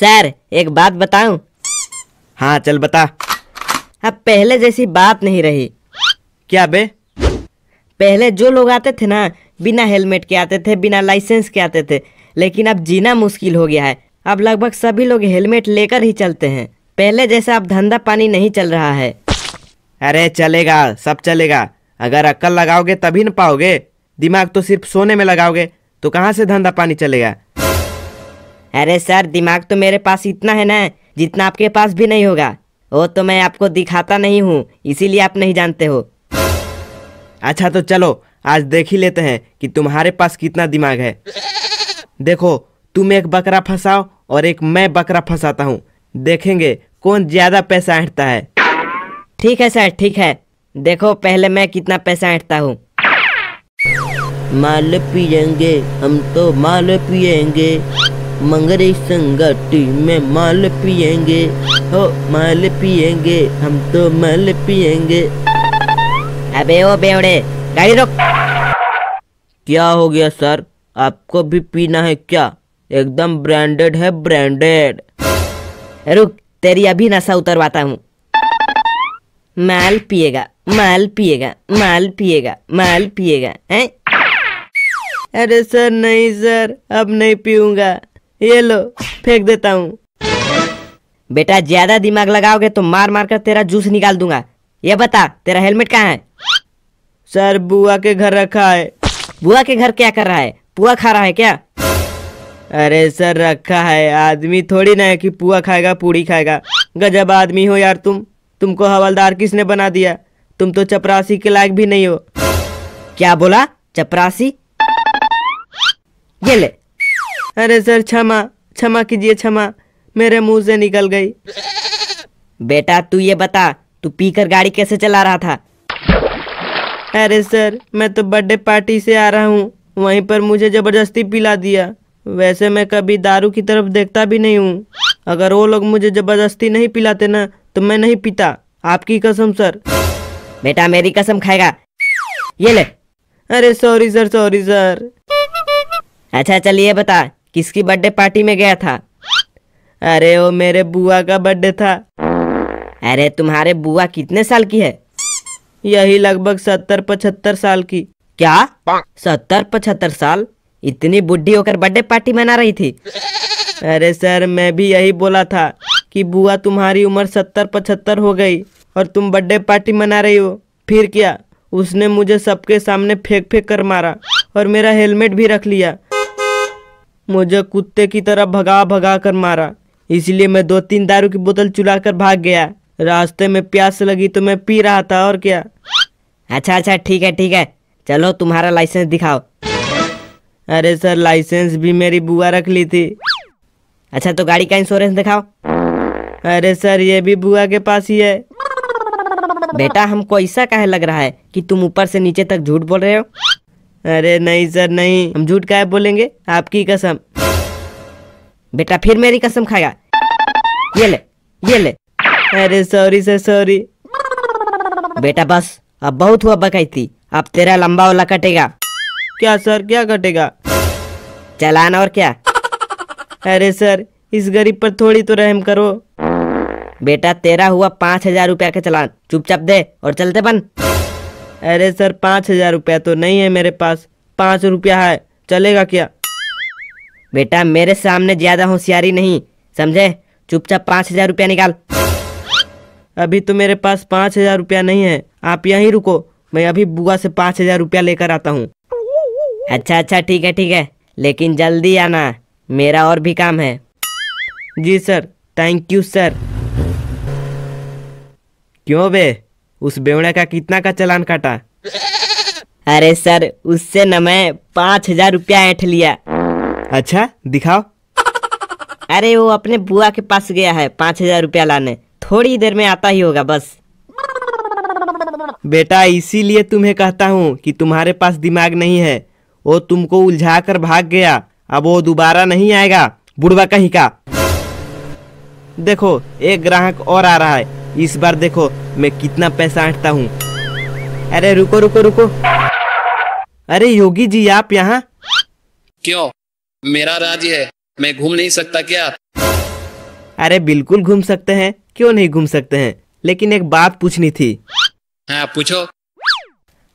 Sir एक बात बताऊं? हाँ चल बता। अब पहले जैसी बात नहीं रही। क्या बे? पहले जो लोग आते थे ना, बिना हेलमेट के आते थे, बिना लाइसेंस के आते थे, लेकिन अब जीना मुश्किल हो गया है। अब लगभग सभी लोग हेलमेट लेकर ही चलते हैं। पहले जैसा अब धंधा पानी नहीं चल रहा है। अरे चलेगा, सब चलेगा। अगर अक्ल लगाओगे तभी न पाओगे। दिमाग तो सिर्फ सोने में लगाओगे तो कहाँ से धंधा पानी चलेगा। अरे सर, दिमाग तो मेरे पास इतना है ना जितना आपके पास भी नहीं होगा। वो तो मैं आपको दिखाता नहीं हूँ, इसीलिए आप नहीं जानते हो। अच्छा तो चलो आज देख ही लेते हैं कि तुम्हारे पास कितना दिमाग है। देखो, तुम एक बकरा फंसाओ और एक मैं बकरा फंसाता हूँ। देखेंगे कौन ज्यादा पैसा ऐंठता है। ठीक है सर, ठीक है। देखो पहले मैं कितना पैसा ऐंठता हूँ। माल पियेंगे हम तो माल पियेंगे, मंगरे संगठी में माल पियेंगे, हो माल पियेंगे हम तो माल पियेंगे। अबे ओ बेवड़े, गाड़ी रोक। क्या हो गया सर, आपको भी पीना है क्या? एकदम ब्रांडेड है, ब्रांडेड। रुक, तेरी अभी नशा उतरवाता हूँ। माल पिएगा, माल पिएगा, माल पिएगा, माल पिएगा, हैं? अरे सर नहीं सर, अब नहीं पीऊंगा। ये लो, फेंक देता हूँ। बेटा ज्यादा दिमाग लगाओगे तो मार मार कर तेरा जूस निकाल दूंगा। ये बता, तेरा हेलमेट कहाँ है? सर बुआ के घर रखा है। बुआ के घर क्या कर रहा है? पुआ खा रहा है क्या? अरे सर रखा है, आदमी थोड़ी ना है कि पुआ खाएगा पूड़ी खाएगा। गजब आदमी हो यार तुम। तुमको हवलदार किसने बना दिया? तुम तो चपरासी के लायक भी नहीं हो। क्या बोला? चपरासी? ये ले। अरे सर क्षमा, क्षमा कीजिए, क्षमा, मेरे मुंह से निकल गई। बेटा तू ये बता, तू पीकर गाड़ी कैसे चला रहा था? अरे सर मैं तो बर्थडे पार्टी से आ रहा हूँ, वहीं पर मुझे जबरदस्ती पिला दिया। वैसे मैं कभी दारू की तरफ देखता भी नहीं हूँ। अगर वो लोग मुझे जबरदस्ती नहीं पिलाते ना तो मैं नहीं पीता, आपकी कसम सर। बेटा मेरी कसम खाएगा? ये ले। अरे सॉरी सर, सॉरी सर। अच्छा चलिए बता, किसकी बर्थडे पार्टी में गया था? अरे वो मेरे बुआ का बर्थडे था। अरे तुम्हारे बुआ कितने साल की है? यही लगभग 70-75 साल की। क्या 70-75 साल? इतनी बुढ़ी होकर बर्थडे पार्टी मना रही थी? अरे सर मैं भी यही बोला था कि बुआ तुम्हारी उम्र 70-75 हो गई और तुम बर्थडे पार्टी मना रही हो। फिर क्या, उसने मुझे सबके सामने फेंक फेंक कर मारा और मेरा हेलमेट भी रख लिया। मुझे कुत्ते की तरह भगा भगा कर मारा। इसलिए मैं 2-3 दारू की बोतल चुरा कर भाग गया। रास्ते में प्यास लगी तो मैं पी रहा था, और क्या। अच्छा अच्छा ठीक है ठीक है, चलो तुम्हारा लाइसेंस दिखाओ। अरे सर लाइसेंस भी मेरी बुआ रख ली थी। अच्छा तो गाड़ी का इंश्योरेंस दिखाओ। अरे सर ये भी बुआ के पास ही है। बेटा हमको ऐसा काहे लग रहा है कि तुम ऊपर से नीचे तक झूठ बोल रहे हो? अरे नहीं सर नहीं, हम झूठ काहे बोलेंगे, आपकी कसम। बेटा फिर मेरी कसम खाएगा? ये ले, ये ले। अरे सॉरी सर, सॉरी। बेटा बस, अब बहुत हुआ बकैती, अब तेरा लंबा वाला कटेगा। क्या सर, क्या कटेगा? चालान और क्या। अरे सर इस गरीब पर थोड़ी तो रहम करो। बेटा तेरा हुआ 5,000 रुपया का चालान, चुपचाप दे और चलते बन। अरे सर 5,000 रुपया तो नहीं है मेरे पास, 5 रुपया है, चलेगा क्या? बेटा मेरे सामने ज्यादा होशियारी नहीं, समझे? चुपचाप 5,000 रुपया निकाल। अभी तो मेरे पास 5,000 रुपया नहीं है, आप यहीं रुको, मैं अभी बुआ से 5,000 रुपया लेकर आता हूँ। अच्छा अच्छा ठीक है ठीक है, लेकिन जल्दी आना, मेरा और भी काम है। जी सर, थैंक यू सर। क्यों बे, उस बेवड़े का कितना का चालान काटा? अरे सर उससे न मैं 5,000 रुपया ऐंठ लिया। अच्छा दिखाओ। अरे वो अपने बुआ के पास गया है 5,000 रुपया लाने, थोड़ी देर में आता ही होगा बस। बेटा इसीलिए तुम्हें कहता हूँ कि तुम्हारे पास दिमाग नहीं है। वो तुमको उलझा कर भाग गया, अब वो दोबारा नहीं आएगा, बुढ़वा कहीं का। देखो एक ग्राहक और आ रहा है, इस बार देखो मैं कितना पैसा ऐंठता हूँ। अरे रुको रुको रुको। अरे योगी जी आप यहाँ? क्यों, मेरा राज्य है, मैं घूम नहीं सकता क्या? अरे बिल्कुल घूम सकते हैं, क्यों नहीं घूम सकते हैं, लेकिन एक बात पूछनी थी। हाँ पूछो।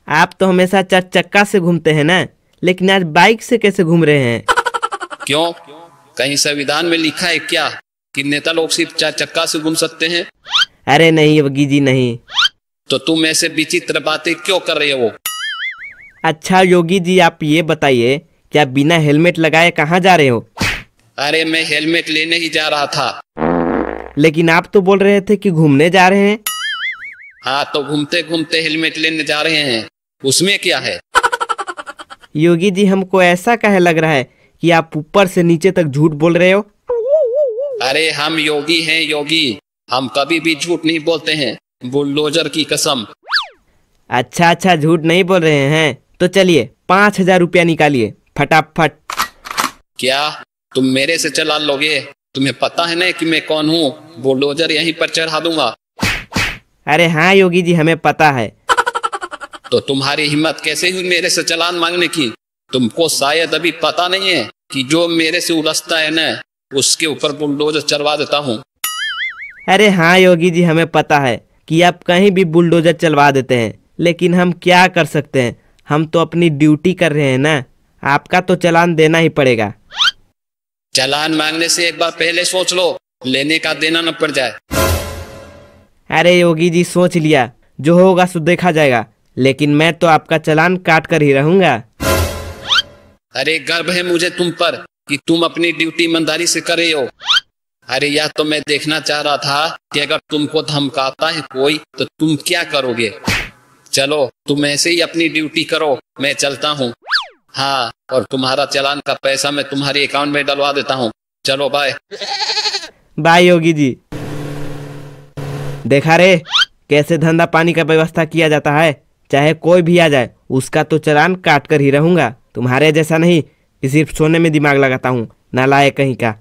आप तो हमेशा 4 चक्का से घूमते हैं ना, लेकिन आज बाइक से कैसे घूम रहे हैं? क्यों, कहीं संविधान में लिखा है क्या कि नेता लोग सिर्फ 4 चक्का से घूम सकते हैं? अरे नहीं योगी जी नहीं। तो तुम ऐसे विचित्र बातें क्यों कर रहे हो? अच्छा योगी जी आप ये बताइए, क्या बिना हेलमेट लगाए कहाँ जा रहे हो? अरे मैं हेलमेट लेने ही जा रहा था। लेकिन आप तो बोल रहे थे कि घूमने जा रहे हैं। हाँ तो घूमते घूमते हेलमेट लेने जा रहे हैं, उसमें क्या है? योगी जी हमको ऐसा काहे लग रहा है कि आप ऊपर से नीचे तक झूठ बोल रहे हो? अरे हम योगी हैं योगी, हम कभी भी झूठ नहीं बोलते हैं, बुलडोजर की कसम। अच्छा झूठ नहीं बोल रहे हैं तो चलिए 5,000 रुपया निकालिए फटाफट। क्या तुम मेरे से चालान लोगे? तुम्हें पता है ना कि मैं कौन हूँ, बुलडोजर यहीं पर चढ़ा दूंगा। अरे हाँ योगी जी हमें पता है। तो तुम्हारी हिम्मत कैसे हुई मेरे से चालान मांगने की? तुमको शायद अभी पता नहीं है कि जो मेरे से उलझता है ना, उसके ऊपर बुलडोजर चलवा देता हूँ। अरे हाँ योगी जी हमें पता है कि आप कहीं भी बुलडोजर चलवा देते हैं, लेकिन हम क्या कर सकते हैं, हम तो अपनी ड्यूटी कर रहे हैं ना। आपका तो चालान देना ही पड़ेगा। चालान मांगने से एक बार पहले सोच लो, लेने का देना न पड़ जाए। अरे योगी जी सोच लिया, जो होगा सो देखा जाएगा, लेकिन मैं तो आपका चालान काट कर ही रहूंगा। अरे गर्व है मुझे तुम पर कि तुम अपनी ड्यूटी ईमानदारी से कर रहे हो। अरे यह तो मैं देखना चाह रहा था कि अगर तुमको धमकाता है कोई तो तुम क्या करोगे। चलो तुम ऐसे ही अपनी ड्यूटी करो, मैं चलता हूँ। हाँ, और तुम्हारा चालान का पैसा मैं तुम्हारे अकाउंट में डलवा देता हूँ। चलो बाय। बाय योगी जी। देखा रे कैसे धंधा पानी का व्यवस्था किया जाता है, चाहे कोई भी आ जाए उसका तो चालान काट कर ही रहूंगा। तुम्हारे जैसा नहीं कि सिर्फ सोने में दिमाग लगाता हूँ, नालायक कहीं का।